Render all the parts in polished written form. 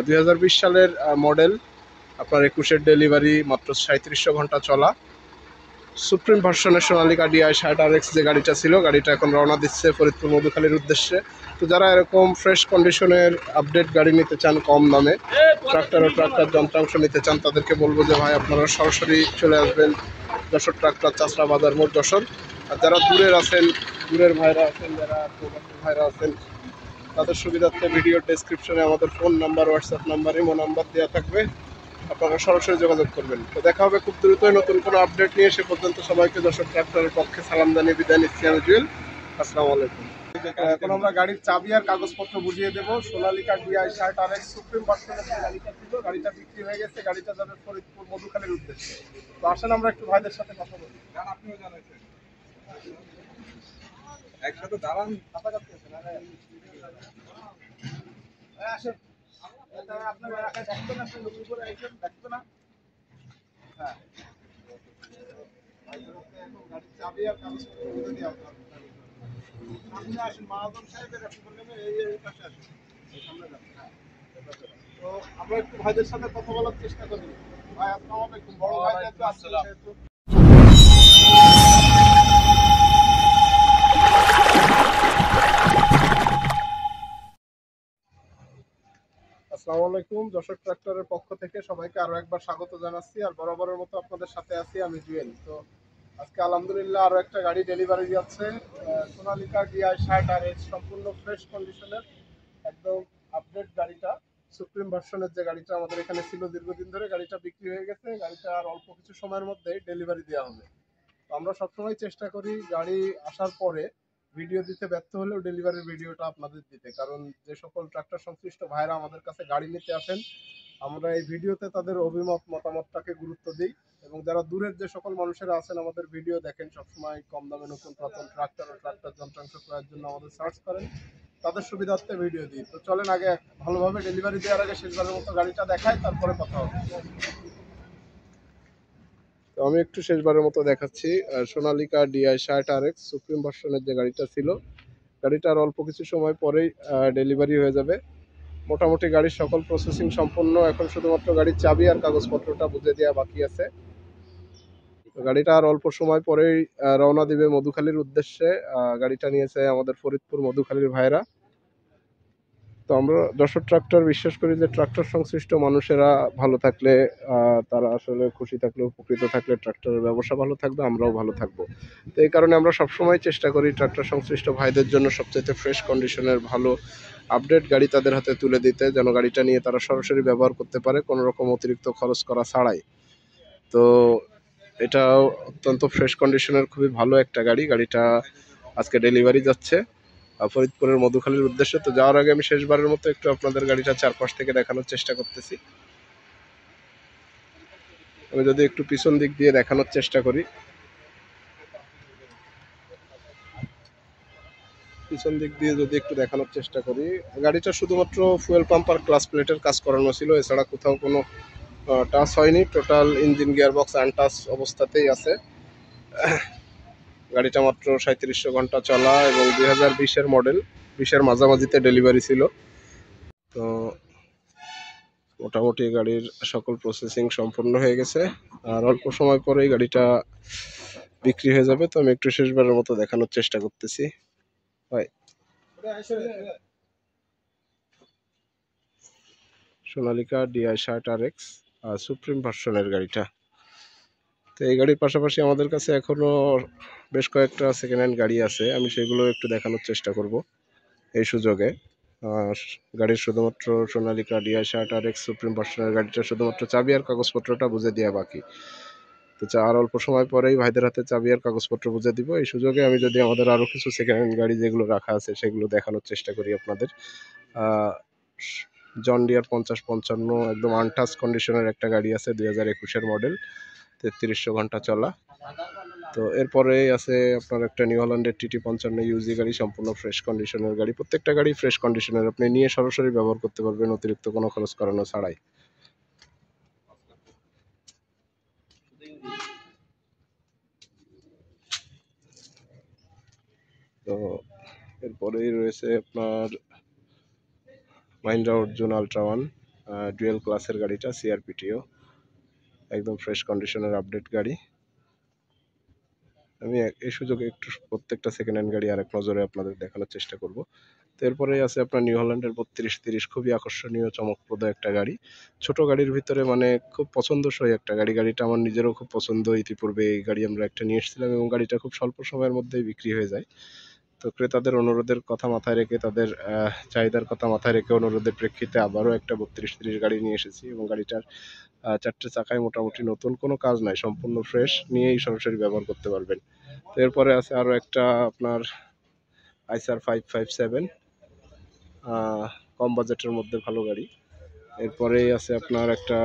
2020 সালের মডেল, আপনার 21-এর ডেলিভারি, মাত্র 3700 ঘন্টা চলা সুপ্রিম ভার্সনের সোনালিকা DI 60RX যে গাড়িটা ছিল, গাড়িটা এখন রওনা দিচ্ছে ফরিদপুর মধুখালীর উদ্দেশ্যে। তো যারা এরকম ফ্রেশ কন্ডিশনের আপডেট গাড়ি নিতে চান কম দামে, ট্রাক্টর ও ট্রাক্টর যন্ত্রাংশ নিতে চান, তাদেরকে বলবো যে ভাই আপনারা সরাসরি চলে আসবেন যশোর ট্রাক্টর, চাষরা বাজার মোড়, যশোর। আর যারা দূরের আছেন, দূরের ভাইরা আছেন, যারা প্রবাসী ভাইরা আছেন, তাদের সুবিধার্থে ভিডিও ডেসক্রিপশনে আমাদের phone number, WhatsApp number, imo number দেওয়া থাকবে, আপনারা সরাসরি যোগাযোগ করবেন। তো দেখা হবে খুব দ্রুতই নতুন কোনো আপডেট নিয়ে। সে পর্যন্ত সবাইকে যশোর ট্রাক্টরের পক্ষে সালাম জানিয়ে বিদায় নিচ্ছি আমি জুয়েল। আসসালামু আলাইকুম। এখন আমরা গাড়ির চাবি আর কাগজপত্র বুঝিয়ে দেবো। সোনালিকা DI 60RX সুপ্রিম ভার্সনের যে গাড়িটা ছিল, গাড়িটা বিক্রি হয়ে গেছে, গাড়িটা যাবে ফরিদপুর মধুখালীর উদ্দেশ্যে। তো আসেন আমরা একটু ভাইদের সাথে কথা বলি। আপনিও জানাইছেন একসাথে দাঁড়ান, কাছাকাছি আছেন। আসেন, আপনার এলাকায় দেখবেন, আপনি নতুন করে আইসেন, দেখবে না? হ্যাঁ, এখন গাড়ির চাবি আর কাগজপত্র বুঝে দিয়ে আপনার সামনে আসেন, মহাজন সাহেবের এই পাশে আসেন, সামনে যান। তো আমরা একটু ভাইদের সাথে কথা বলার চেষ্টা করি। ভাই আসসালামু আলাইকুম। বড় ভাই যেহেতু আসছেন, সেহেতু আসসালামু আলাইকুম। যশোর ট্রাক্টরের পক্ষ থেকে সবাইকে আরো একবার স্বাগত জানাচ্ছি। আর বরাবরের মতো আপনাদের সাথে আছি আমি জুয়েল। তো আজকে আলহামদুলিল্লাহ আরো একটা গাড়ি ডেলিভারি যাচ্ছে, সোনালিকা DI 60RX, সম্পূর্ণ ফ্রেশ কন্ডিশনের, একদম আপডেট গাড়িটা। সুপ্রিম ভার্সনের যে গাড়িটা আমাদের এখানে ছিল দীর্ঘদিন ধরে, গাড়িটা বিক্রি হয়ে গেছে, গাড়িটা আর অল্প কিছু সময়ের মধ্যেই ডেলিভারি দেওয়া হবে। তো আমরা সবসময় চেষ্টা করি গাড়ি আসার পরে ভিডিও দিতে, ব্যর্থ হলেও ডেলিভারির ভিডিওটা আপনাদের দিতে, কারণ যে সকল ট্রাক্টর সংশ্লিষ্ট ভাইরা আমাদের কাছে গাড়ি নিতে আসেন, আমরা এই ভিডিওতে তাদের অভিমত মতামতটাকে গুরুত্ব দিই। এবং যারা দূরের যে সকল মানুষেরা আছেন, আমাদের ভিডিও দেখেন, সবসময় কম দামে নতুন পুরাতন ট্রাক্টর ও ট্রাক্টর যন্ত্রাংশ ক্রয়ের জন্য আমাদের সার্চ করেন, তাদের সুবিধার্থে ভিডিও দিই। তো চলেন আগে ভালোভাবে ডেলিভারি দেওয়ার আগে শেষবারের মতো গাড়িটা দেখাই, তারপরে কথা হবে। তো আমি একটু শেষবারের মতো দেখাচ্ছি সোনালিকা DI 60RX সুপ্রিম ভার্সনের যে গাড়িটা ছিল, গাড়িটার অল্প কিছু সময় পরেই ডেলিভারি হয়ে যাবে। মোটামুটি গাড়ির সকল প্রসেসিং সম্পন্ন, এখন শুধুমাত্র গাড়ির চাবি আর কাগজপত্রটা বুঝে দেওয়া বাকি আছে। তো গাড়িটা আর অল্প সময় পরেই রওনা দিবে মধুখালীর উদ্দেশ্যে। গাড়িটা নিয়েছে আমাদের ফরিদপুর মধুখালীর ভাইরা। তো আমরা যশোর ট্রাক্টর বিশ্বাস করি যে ট্রাক্টর সংশ্লিষ্ট মানুষেরা ভালো থাকলে, তারা আসলে খুশি থাকলে, উপকৃত থাকলে ট্রাক্টরের ব্যবসা ভালো থাকবে, আমরাও ভালো থাকবো। তো এই কারণে আমরা সবসময় চেষ্টা করি ট্রাক্টর সংশ্লিষ্ট ভাইদের জন্য সবচেয়ে ফ্রেশ কন্ডিশনের ভালো আপডেট গাড়ি তাদের হাতে তুলে দিতে, যেন গাড়িটা নিয়ে তারা সরাসরি ব্যবহার করতে পারে কোনো রকম অতিরিক্ত খরচ করা ছাড়াই। তো এটা অত্যন্ত ফ্রেশ কন্ডিশনের খুবই ভালো একটা গাড়ি। গাড়িটা আজকে ডেলিভারি যাচ্ছে ফরিদপুরের মধুখালীর উদ্দেশ্যে। তো যাওয়ার আগে আমি শেষবারের মতো একটু আপনাদের গাড়িটা চারপাশ থেকে দেখানোর চেষ্টা করতেছি। আমি যদি একটু পিছন দিক দিয়ে দেখানোর চেষ্টা করি, পিছন দিক দিয়ে যদি একটু দেখানোর চেষ্টা করি, গাড়িটা শুধুমাত্র ফুয়েল পাম্প আর ক্লাস প্লেটের কাজ করানো ছিল, এছাড়া কোথাও কোনো টাচ হয়নি। টোটাল ইঞ্জিন গিয়ারবক্স আনটাচ অবস্থাতেই আছে। গাড়িটা মাত্র 3700 ঘন্টা চলা এবং 2020-এর মডেল, 20-এর মাঝামাঝিতে ডেলিভারি ছিল। তো মোটামুটি গাড়ির সকল প্রসেসিং সম্পূর্ণ হয়ে গেছে, আর অল্প সময় পরেই গাড়িটা বিক্রি হয়ে যাবে। তো আমি একটু শেষবারের মতো দেখানোর চেষ্টা করতেছি। ভাই, সোনালিকা DI 60RX সুপ্রিম ভার্সনের গাড়িটা। তো এই গাড়ির পাশাপাশি আমাদের কাছে এখনো বেশ কয়েকটা সেকেন্ড হ্যান্ড গাড়ি আছে, আমি সেগুলো একটু দেখানোর চেষ্টা করব এই সুযোগে। গাড়ির শুধুমাত্র সোনালিকা DI 60RX সুপ্রিম ভার্সনের গাড়িটা শুধুমাত্র চাবি আর কাগজপত্রটা বুঝে দেওয়া বাকি। তো আর অল্প সময় পরেই ভাইদের হাতে চাবি আর কাগজপত্র বুঝে দিব। এই সুযোগে আমি যদি আমাদের আরও কিছু সেকেন্ড হ্যান্ড গাড়ি যেগুলো রাখা আছে সেগুলো দেখানোর চেষ্টা করি আপনাদের। জন ডিয়ার 5055 একদম আনটাচ কন্ডিশনের একটা গাড়ি আছে, 2021-এর মডেল, 3300 ঘন্টা চলা। তো এরপরে আছে আপনার একটা নিউ হল্যান্ডের TT55 ইউজি গাড়ি, সম্পূর্ণ ফ্রেশ কন্ডিশনের গাড়ি। প্রত্যেকটা গাড়ি ফ্রেশ কন্ডিশনের, আপনি নিয়ে সরাসরি ব্যবহার করতে পারবেন অতিরিক্ত কোনো খরচ করানো ছাড়াই। তো এরপরেই রয়েছে আপনার Mahindra Arjun ultra one dual ক্লাসের গাড়িটা, সিআরপিটিও, একদম ফ্রেশ কন্ডিশনের আপডেট গাড়ি। আমি এই সুযোগে একটু প্রত্যেকটা সেকেন্ড হ্যান্ড গাড়ি আরেক নজরে আপনাদের দেখানোর চেষ্টা করব। তো এরপরেই আছে আপনার নিউ হল্যান্ডের 3230, খুবই আকর্ষণীয় চমকপ্রদ একটা গাড়ি। ছোট গাড়ির ভিতরে মানে খুব পছন্দসই একটা গাড়ি। গাড়িটা আমার নিজেরও খুব পছন্দ। ইতিপূর্বে এই গাড়ি আমরা একটা নিয়ে এসেছিলাম এবং গাড়িটা খুব স্বল্প সময়ের মধ্যেই বিক্রি হয়ে যায়। তো ক্রেতাদের অনুরোধের কথা মাথায় রেখে, তাদের চাহিদার কথা মাথায় রেখে অনুরোধের প্রেক্ষিতে আবারও একটা 3230 গাড়ি নিয়ে এসেছি এবং গাড়িটার চারটে চাকায় মোটামুটি নতুন কোনো কাজ নাই, সম্পূর্ণ ফ্রেশ, নিয়েই সরাসরি ব্যবহার করতে পারবেন। তো এরপরে আছে আরও একটা আপনার আইসার 557, কম বাজেটের মধ্যে ভালো গাড়ি। এরপরেই আছে আপনার একটা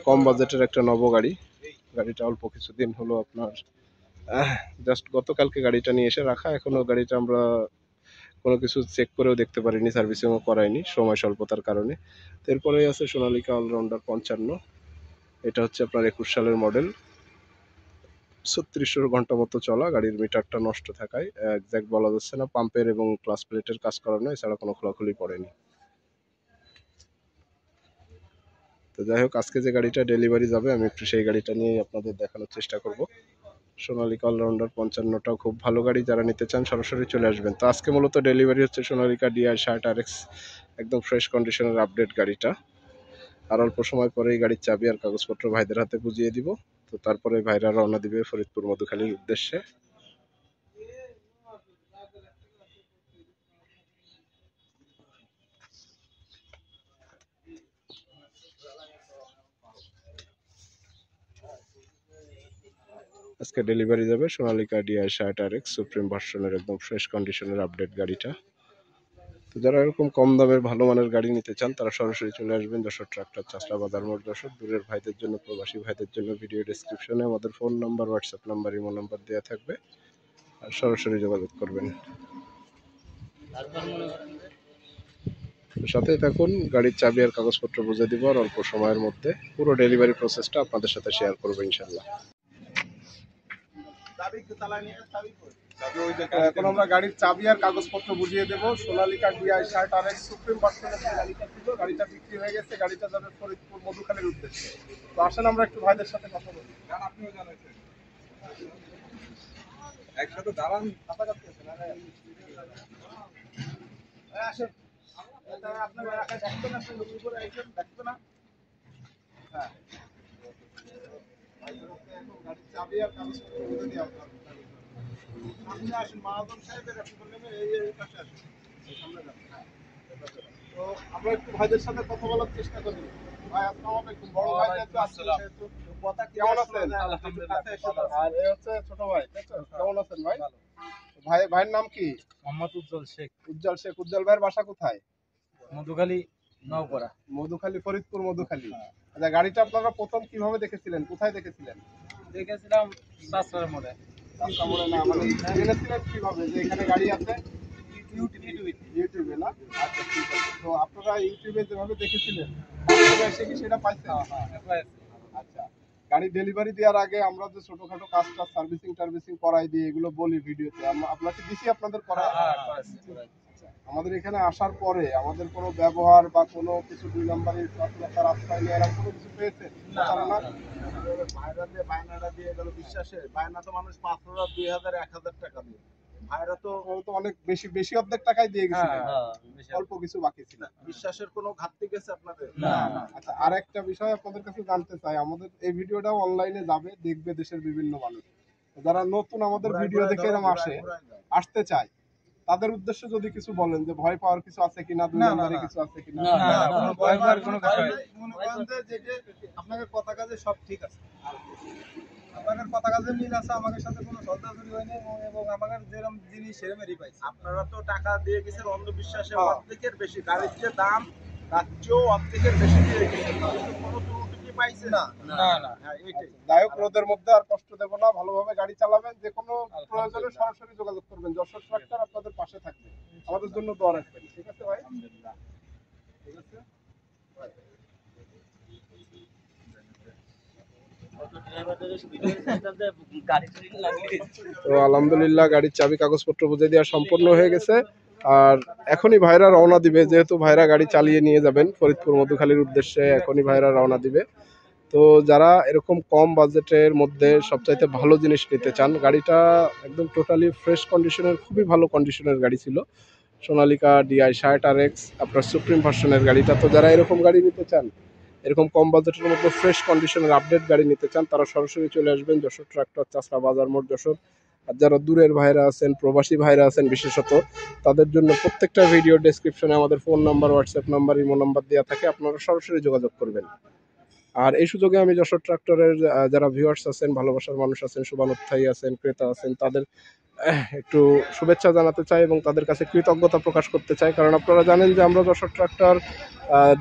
কম বাজেটের একটা গাড়ি। গাড়িটা অল্প কিছুদিন হলো আপনার জাস্ট গতকালকে গাড়িটা নিয়ে এসে রাখা, এখনো গাড়িটা আমরা কোনো কিছু চেক করেও দেখতে পারিনি, সার্ভিসিংও করাইনি সময় স্বল্পতার কারণে। তো এরপরেই আছে সোনালিকা অলরাউন্ডার 55। এটা হচ্ছে আপনার 21 সালের মডেল, 3600 ঘন্টা মতো চলা। গাড়ির মিটারটা নষ্ট থাকায় একজ্যাক্ট বলা যাচ্ছে না, পাম্পের এবং ক্লাস প্লেটের কাজ করানো, এছাড়া কোনো খোলাখুলি পড়েনি। তো যাই হোক, আজকে যে গাড়িটা ডেলিভারি যাবে আমি একটু সেই গাড়িটা নিয়েই আপনাদের দেখানোর চেষ্টা করব। সোনালিকা অলরাউন্ডার 55টাও খুব ভালো গাড়ি, যারা নিতে চান সরাসরি চলে আসবেন। তো আজকে মূলত ডেলিভারি হচ্ছে সোনালিকা DI 60 RX, একদম ফ্রেশ কন্ডিশনের আপডেট গাড়িটা। আর অল্প সময় পরেই গাড়ির চাবি আর কাগজপত্র ভাইদের হাতে বুঝিয়ে দিব। তো তারপরে ভাইরা রওনা দিবে ফরিদপুর মধুখালীর উদ্দেশ্যে। আজকে ডেলিভারি যাবে সোনালিকা DI 60 RX সুপ্রিম ভার্সনের একদম ফ্রেশ কন্ডিশনের আপডেট গাড়িটা। তো যারা এরকম কম দামের ভালো মানের গাড়ি নিতে চান তারা সরাসরি চলে আসবেন যশোর ট্রাক্টর, চাষলা বাজার মোড় যশোর। দূরের ভাইদের জন্য, প্রবাসী ভাইদের জন্য ভিডিও ডেসক্রিপশনে আমাদের phone number, WhatsApp number, imo number দেওয়া থাকবে, আর সরাসরি যোগাযোগ করবেন। সাথেই থাকুন, গাড়ির চাবি আর কাগজপত্র বুঝে দিব আর অল্প সময়ের মধ্যে পুরো ডেলিভারি প্রসেসটা আপনাদের সাথে শেয়ার করবো ইনশাল্লাহ। এখন আমরা গাড়ির চাবি আর কাগজপত্র বুঝিয়ে দেবো। সোনালিকা DI 60 RX সুপ্রিম ভার্সনের যে গাড়িটা ছিল, গাড়িটা বিক্রি হয়ে গেছে। গাড়িটা যাবে ফরিদপুর মধুখালীর উদ্দেশ্যে। তো আসেন আমরা একটু ভাইদের সাথে কথা বলি। আপনিও জানাইছেন একসাথে দাঁড়ান, কাছাকাছি আছেন। আসেন, আপনার এলাকায় দেখবেন, আপনি নতুন করে আইছেন, দেখবেন না? হ্যাঁ, গাড়ির চাবি আর কাগজপত্র বুঝে দিয়ে আপনার সামনে আসেন। মহাজন সাহেবের এই পাশে আসেন, সামনে যান। তো আমরা একটু ভাইদের সাথে কথা বলার চেষ্টা করি। ভাই আসসালামু আলাইকুম। বড় ভাই যেহেতু আসছেন, কেমন আছেন? আলহামদুলিল্লাহ। আর এই হচ্ছে ছোট ভাই, কেমন আছেন ভাই? ভাইয়ের নাম কি? মোহাম্মদ উজ্জ্বল শেখ। উজ্জ্বল শেখ। উজ্জ্বল ভাইয়ের বাসা কোথায়? মধুখালী, নওপাড়া। মধুখালী, ফরিদপুর মধুখালী। আচ্ছা, গাড়িটা আপনারা প্রথম কিভাবে দেখেছিলেন, কোথায় দেখেছিলেন? দেখেছিলাম রাস্তার মোড়ে। রাস্তা মোড়ে না, মানে জেনেছিলেন কিভাবে যে এখানে গাড়ি আছে? ইউটিউবে না? আচ্ছা, ঠিক আছে। তো আপনারা ইউটিউবে যেভাবে দেখেছিলেন এসে কি সেটা পাইছেন? আচ্ছা, গাড়ি ডেলিভারি দেওয়ার আগে আমরা যে ছোটখাটো কাজটা সার্ভিসিং টার্ভিসিং করাই দিই, এগুলো বলি ভিডিওতে, আপনাকে দিছি আপনাদের করা? আমাদের এখানে আসার পরে আমাদের কোনো ব্যবহার বা কোনো কিছু দুই নম্বরের রাস্তায় নিয়ে এরকম কোনো কিছু পেয়েছেন? ভাইরা দিয়ে বায়নাটা দিয়ে গেল বিশ্বাসের বায়না তো মানুষ 500, 2000, 1000 টাকা দিয়ে। ভাইরা তো অনেক বেশি অর্ধেক টাকায় দিয়ে গেছে, অল্প কিছু বাকি ছিল। বিশ্বাসের কোনো ঘাটতি গেছে আপনাদের? না। আচ্ছা, আর একটা বিষয় আপনাদের কাছে জানতে চাই, আমাদের এই ভিডিওটাও অনলাইনে যাবে, দেখবে দেশের বিভিন্ন মানুষ। যারা নতুন আমাদের ভিডিও দেখে এরকম আসতে চায়, তাদের উদ্দেশ্যে যদি কিছু বলেন যে ভয় পাওয়ার কিছু আছে কিনা, দুই নম্বরে কিছু আছে কিনা? ভয় পাওয়ার কোনো বিষয় নেই। মনে করেন যে আপনাদের কথা কাজে সব ঠিক আছে, আপনাদের কথা কাজে মিল আছে, আমাদের সাথে কোনো সন্দেহজনক হয়নি এবং আমাদের যেরকম জিনিস সেরকমই পাইছি। আপনারা তো টাকা দিয়ে গেছেন অন্ধবিশ্বাসে অর্ধেকের বেশি, গাড়ির যে দাম তার চেয়েও অর্ধেকের বেশি দিয়ে গেছেন, কোনো ত্রুটি কি পাইছে? না। হ্যাঁ, এইটাই। যাই হোক, রোদের মধ্যে আর কষ্ট দেবো না, ভালোভাবে গাড়ি চালাবেন। যে কোনো প্রয়োজনে সরাসরি যোগাযোগ করবেন, যশোর ট্রাক্টর আপনাদের পাশে থাকবে। আমাদের জন্য দোয়া রাখবেন, ঠিক আছে ভাই? ঠিক আছে। তো আলহামদুলিল্লাহ, গাড়ির চাবি কাগজপত্র বুঝে দেওয়া সম্পূর্ণ হয়ে গেছে। আর এখনই ভাইরা রওনা দিবে, যেহেতু ভাইরা গাড়ি চালিয়ে নিয়ে যাবেন ফরিদপুর মধুখালীর উদ্দেশ্যে, এখনই ভাইরা রওনা দিবে। তো যারা এরকম কম বাজেটের মধ্যে সবচাইতে ভালো জিনিস নিতে চান, গাড়িটা একদম টোটালি ফ্রেশ কন্ডিশনের, খুবই ভালো কন্ডিশনের গাড়ি ছিল সোনালিকা DI 60 RX, আপনার সুপ্রিম ভার্সনের গাড়িটা। তো যারা এরকম গাড়ি নিতে চান, এরকম কম বাজেটের মধ্যে ফ্রেশ কন্ডিশনের আপডেট গাড়ি নিতে চান, তারা সরাসরি চলে আসবেন যশোর ট্রাক্টর, চাষড়া বাজার মোড়, যশোর। আর যারা দূরের ভাইরা আছেন, প্রবাসী ভাইরা আছেন বিশেষত, তাদের জন্য প্রত্যেকটা ভিডিও ডেসক্রিপশনে আমাদের phone number, WhatsApp number, imo number দেওয়া থাকে, আপনারা সরাসরি যোগাযোগ করবেন। আর এই সুযোগে আমি যশোর ট্রাক্টরের যারা ভিউয়ার্স আছেন, ভালোবাসার মানুষ আছেন, শুভানুধ্যায়ী আছেন, ক্রেতা আছেন, তাদের একটু শুভেচ্ছা জানাতে চাই এবং তাদের কাছে কৃতজ্ঞতা প্রকাশ করতে চাই। কারণ আপনারা জানেন যে আমরা যশোর ট্রাক্টর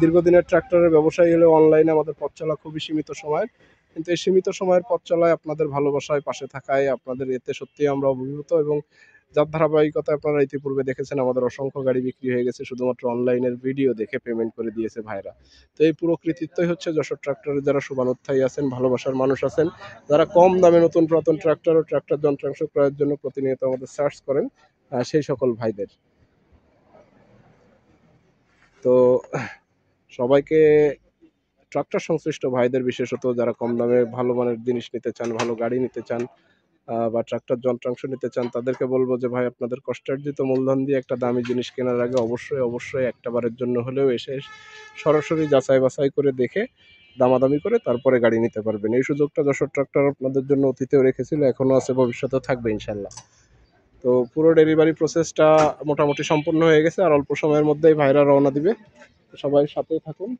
দীর্ঘদিনের ট্রাক্টরের ব্যবসায়ী হলেও অনলাইনে আমাদের পথ চলা খুবই সীমিত সময়ের, কিন্তু এই সীমিত সময়ের পথ চলায় আপনাদের ভালোবাসায় পাশে থাকায় আপনাদের এতে সত্যিই আমরা অভিভূত, এবং যার ধারাবাহিকতা আপনারা ইতিপূর্বে দেখেছেন, আমাদের অসংখ্য গাড়ি বিক্রি হয়ে গেছে শুধুমাত্র অনলাইনের ভিডিও দেখে পেমেন্ট করে দিয়েছে ভাইরা। তো এই পুরো কৃতিত্বই হচ্ছে যশোর ট্রাক্টরের যারা শুভানুধ্যায়ী আছেন, ভালোবাসার মানুষ আছেন, যারা কম দামে নতুন পুরাতন ট্রাক্টর ও ট্রাক্টর যন্ত্রাংশ ক্রয়ের জন্য প্রতিনিয়ত আমাদের সার্চ করেন, সেই সকল ভাইদের। তো সবাইকে, ট্রাক্টর সংশ্লিষ্ট ভাইদের বিশেষত, যারা কম দামে ভালো মানের জিনিস নিতে চান, ভালো গাড়ি নিতে চান, বা ট্রাক্টর যন্ত্রাংশ নিতে চান, তাদেরকে বলবো যে ভাই, আপনাদের কষ্টার্জিত মূলধন দিয়ে একটা দামি জিনিস কেনার আগে অবশ্যই একটা বারের জন্য হলেও এসে সরাসরি যাচাই বাছাই করে দেখে দামাদামি করে তারপরে গাড়ি নিতে পারবেন। এই সুযোগটা যশোর ট্রাক্টর আপনাদের জন্য অতীতেও রেখেছিল, এখনো আছে, ভবিষ্যতেও থাকবে ইনশাল্লাহ। তো পুরো ডেলিভারি প্রসেসটা মোটামুটি সম্পূর্ণ হয়ে গেছে, আর অল্প সময়ের মধ্যেই ভাইরা রওনা দিবে। সবাই সাথে থাকুন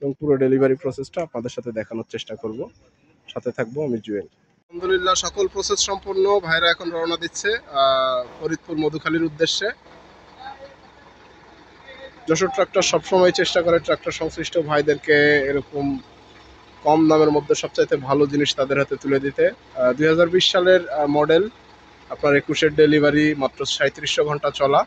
এবং পুরো ডেলিভারি প্রসেসটা আপনাদের সাথে দেখানোর চেষ্টা করব। সাথে থাকবো আমি জুয়েল। আলহামদুলিল্লাহ, সকল প্রসেস সম্পূর্ণ, ভাইরা এখন রওনা দিচ্ছে ফরিদপুর মধুখালীর উদ্দেশ্যে। যশোর ট্রাক্টর সবসময় চেষ্টা করে ট্রাক্টর সংশ্লিষ্ট ভাইদেরকে এরকম কম দামের মধ্যে সবচাইতে ভালো জিনিস তাদের হাতে তুলে দিতে। 2020 সালের মডেল, আপনার 21-এর ডেলিভারি, মাত্র 3700 ঘন্টা চলা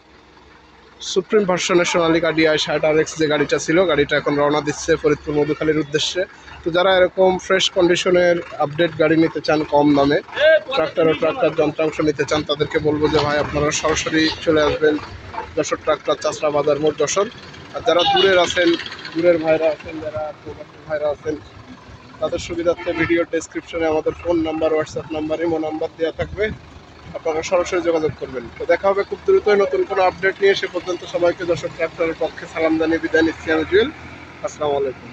সুপ্রিম ভার্সনের সোনালিকা DI 60 RX যে গাড়িটা ছিল, গাড়িটা এখন রওনা দিচ্ছে ফরিদপুর মধুখালীর উদ্দেশ্যে। তো যারা এরকম ফ্রেশ কন্ডিশনের আপডেট গাড়ি নিতে চান, কম দামে ট্রাক্টর ও ট্রাক্টর যন্ত্রাংশ নিতে চান, তাদেরকে বলবো যে ভাই, আপনারা সরাসরি চলে আসবেন যশোর ট্রাক্টর, চাষড়া বাজার মোড়, যশোর। আর যারা দূরের আছেন, দূরের ভাইরা আছেন, যারা প্রবাসী ভাইরা আছেন, তাদের সুবিধার্থে ভিডিও ডেসক্রিপশনে আমাদের phone number, WhatsApp number, imo number দেওয়া থাকবে, আপনারা সরাসরি যোগাযোগ করবেন। তো দেখা হবে খুব দ্রুতই নতুন কোনো আপডেট নিয়ে। সে পর্যন্ত সবাইকে যশোর ট্রাক্টরের পক্ষে সালাম জানিয়ে বিদায় নিচ্ছি আমি জুয়েল। আসসালামু আলাইকুম।